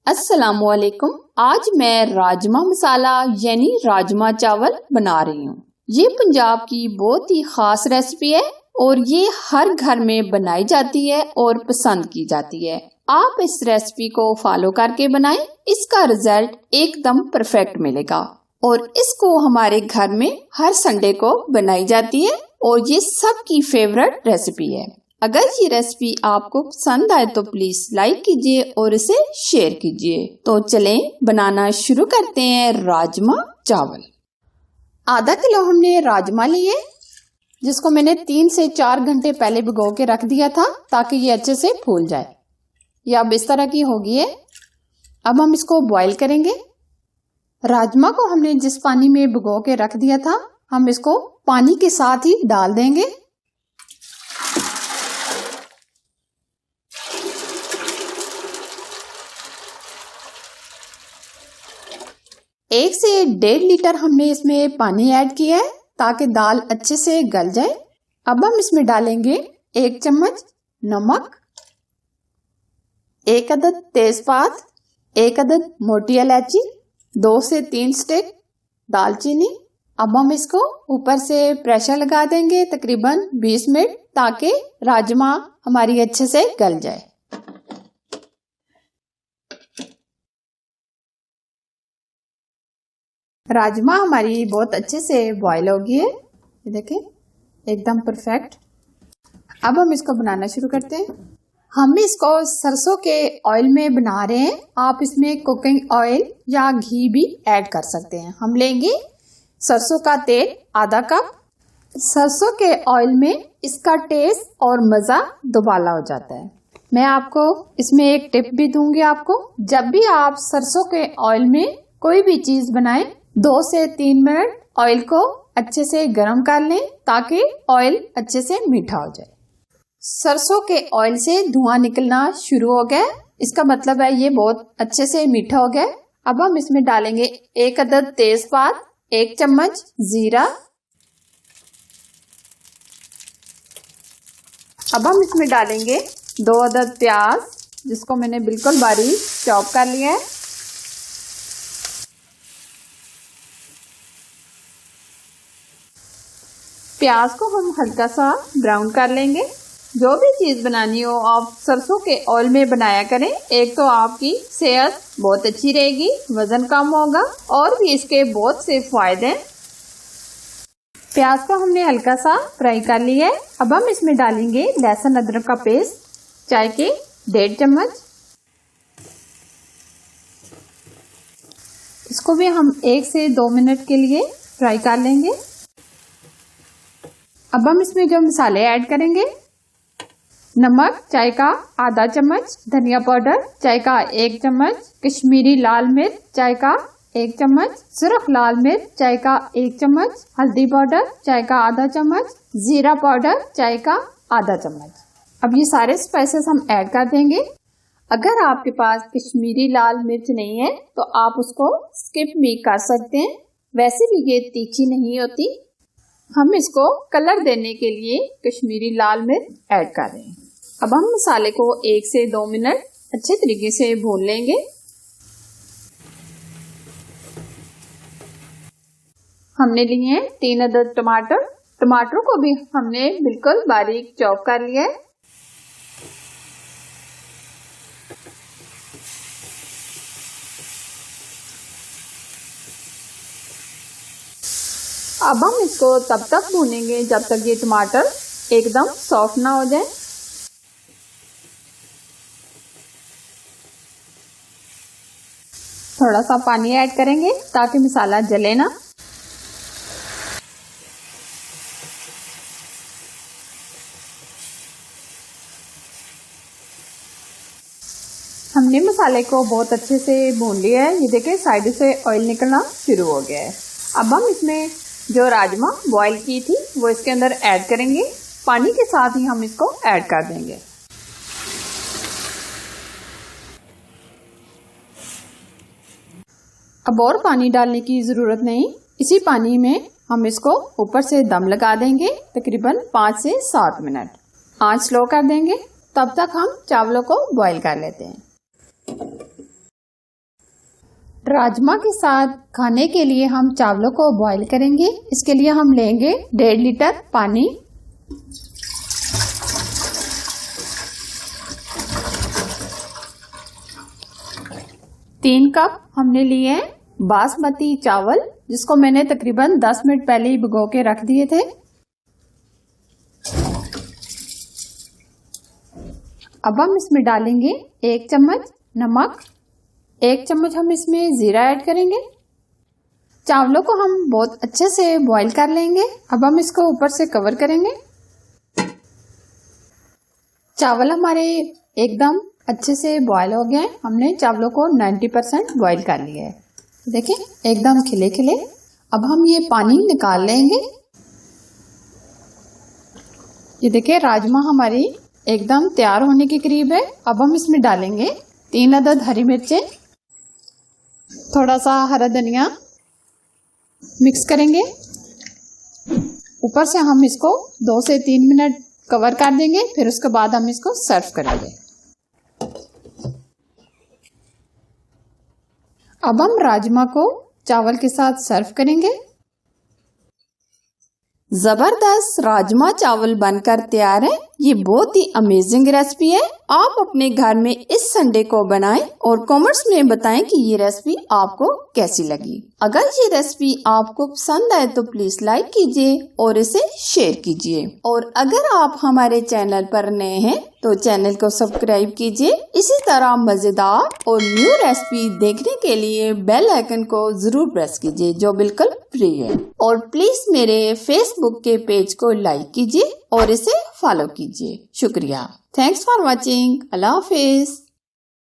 अस्सलामुअलैकुम। आज मैं राजमा मसाला यानी राजमा चावल बना रही हूँ। ये पंजाब की बहुत ही खास रेसिपी है और ये हर घर में बनाई जाती है और पसंद की जाती है। आप इस रेसिपी को फॉलो करके बनाएं, इसका रिजल्ट एकदम परफेक्ट मिलेगा। और इसको हमारे घर में हर संडे को बनाई जाती है और ये सबकी फेवरेट रेसिपी है। अगर ये रेसिपी आपको पसंद आए तो प्लीज लाइक कीजिए और इसे शेयर कीजिए। तो चलें बनाना शुरू करते हैं राजमा चावल। आधा किलो हमने राजमा लिए, जिसको मैंने 3 से 4 घंटे पहले भिगो के रख दिया था ताकि ये अच्छे से फूल जाए। ये अब इस तरह की होगी है। अब हम इसको बॉईल करेंगे। राजमा को हमने जिस पानी में भिगो के रख दिया था, हम इसको पानी के साथ ही डाल देंगे। एक से 1.5 लीटर हमने इसमें पानी ऐड किया है ताकि दाल अच्छे से गल जाए। अब हम इसमें डालेंगे 1 चम्मच नमक, 1 अदद तेजपात, 1 अदद मोटी इलायची, 2 से 3 स्टिक दालचीनी। अब हम इसको ऊपर से प्रेशर लगा देंगे तकरीबन 20 मिनट ताकि राजमा हमारी अच्छे से गल जाए। राजमा हमारी बहुत अच्छे से बॉईल हो गई है, ये देखें एकदम परफेक्ट। अब हम इसको बनाना शुरू करते हैं। हम इसको सरसों के ऑयल में बना रहे हैं। आप इसमें कुकिंग ऑयल या घी भी ऐड कर सकते हैं। हम लेंगे सरसों का तेल आधा कप। सरसों के ऑयल में इसका टेस्ट और मजा दुबाला हो जाता है। मैं आपको इसमें एक टिप भी दूंगी आपको। जब भी आप सरसों के ऑयल में कोई भी चीज बनाएं, 2 से 3 मिनट ऑयल को अच्छे से गर्म कर लें ताकि ऑयल अच्छे से मीठा हो जाए। सरसों के ऑयल से धुआं निकलना शुरू हो गया, इसका मतलब है ये बहुत अच्छे से मीठा हो गया। अब हम इसमें डालेंगे 1 अदद तेजपात, 1 चम्मच जीरा। अब हम इसमें डालेंगे 2 अदद प्याज, जिसको मैंने बिल्कुल बारीक चॉप कर लिया है। प्याज को हम हल्का सा ब्राउन कर लेंगे। जो भी चीज बनानी हो आप सरसों के ऑयल में बनाया करें। एक तो आपकी सेहत बहुत अच्छी रहेगी, वजन कम होगा और भी इसके बहुत से फायदे हैं। प्याज को हमने हल्का सा फ्राई कर लिया है। अब हम इसमें डालेंगे लहसुन अदरक का पेस्ट, चाय के 1.5 चम्मच। इसको भी हम 1 से 2 मिनट के लिए फ्राई कर लेंगे। अब हम इसमें जो मसाले ऐड करेंगे, नमक चाय का आधा चम्मच, धनिया पाउडर चाय का 1 चम्मच, कश्मीरी लाल मिर्च चाय का 1 चम्मच, सुर्ख लाल मिर्च चाय का 1 चम्मच, हल्दी पाउडर चाय का आधा चम्मच, जीरा पाउडर चाय का आधा चम्मच। अब ये सारे स्पाइसेस हम ऐड कर देंगे। अगर आपके पास कश्मीरी लाल मिर्च नहीं है तो आप उसको स्किप भी कर सकते हैं, वैसे भी ये तीखी नहीं होती। हम इसको कलर देने के लिए कश्मीरी लाल मिर्च ऐड कर रहे हैं। अब हम मसाले को 1 से 2 मिनट अच्छे तरीके से भून लेंगे। हमने लिए हैं 3 अदद टमाटर। टमाटरों को भी हमने बिल्कुल बारीक चॉप कर लिया है। अब हम इसको तब तक भूनेंगे जब तक ये टमाटर एकदम सॉफ्ट ना हो जाए। थोड़ा सा पानी ऐड करेंगे ताकि मसाला जले ना। हमने मसाले को बहुत अच्छे से भून लिया है। ये देखिए साइड से ऑयल निकलना शुरू हो गया है। अब हम इसमें जो राजमा बॉईल की थी वो इसके अंदर ऐड करेंगे। पानी के साथ ही हम इसको ऐड कर देंगे। अब और पानी डालने की जरूरत नहीं, इसी पानी में हम इसको ऊपर से दम लगा देंगे तकरीबन 5 से 7 मिनट। आंच स्लो कर देंगे, तब तक हम चावलों को बॉईल कर लेते हैं। राजमा के साथ खाने के लिए हम चावलों को बॉईल करेंगे। इसके लिए हम लेंगे 1.5 लीटर पानी, 3 कप हमने लिए हैं बासमती चावल, जिसको मैंने तकरीबन 10 मिनट पहले ही भिगो के रख दिए थे। अब हम इसमें डालेंगे 1 चम्मच नमक, 1 चम्मच हम इसमें जीरा ऐड करेंगे। चावलों को हम बहुत अच्छे से बॉईल कर लेंगे। अब हम इसको ऊपर से कवर करेंगे। चावल हमारे एकदम अच्छे से बॉईल हो गए हैं। हमने चावलों को 90% बॉईल कर लिया है। देखिए एकदम खिले खिले। अब हम ये पानी निकाल लेंगे। ये देखिए राजमा हमारी एकदम तैयार होने के करीब है। अब हम इसमें डालेंगे 3 अदद हरी मिर्चें, थोड़ा सा हरा धनिया, मिक्स करेंगे। ऊपर से हम इसको 2 से 3 मिनट कवर कर देंगे, फिर उसके बाद हम इसको सर्व करेंगे। अब हम राजमा को चावल के साथ सर्व करेंगे। जबरदस्त राजमा चावल बनकर तैयार है। ये बहुत ही अमेजिंग रेसिपी है। आप अपने घर में इस संडे को बनाएं और कमेंट्स में बताएं कि ये रेसिपी आपको कैसी लगी। अगर ये रेसिपी आपको पसंद आए तो प्लीज लाइक कीजिए और इसे शेयर कीजिए। और अगर आप हमारे चैनल पर नए हैं तो चैनल को सब्सक्राइब कीजिए। इसी तरह मजेदार और न्यू रेसिपी देखने के लिए बेल आइकन को जरूर प्रेस कीजिए, जो बिल्कुल फ्री है। और प्लीज मेरे फेसबुक के पेज को लाइक कीजिए और इसे फॉलो कीजिए। शुक्रिया। Thanks for watching. Allah Hafiz.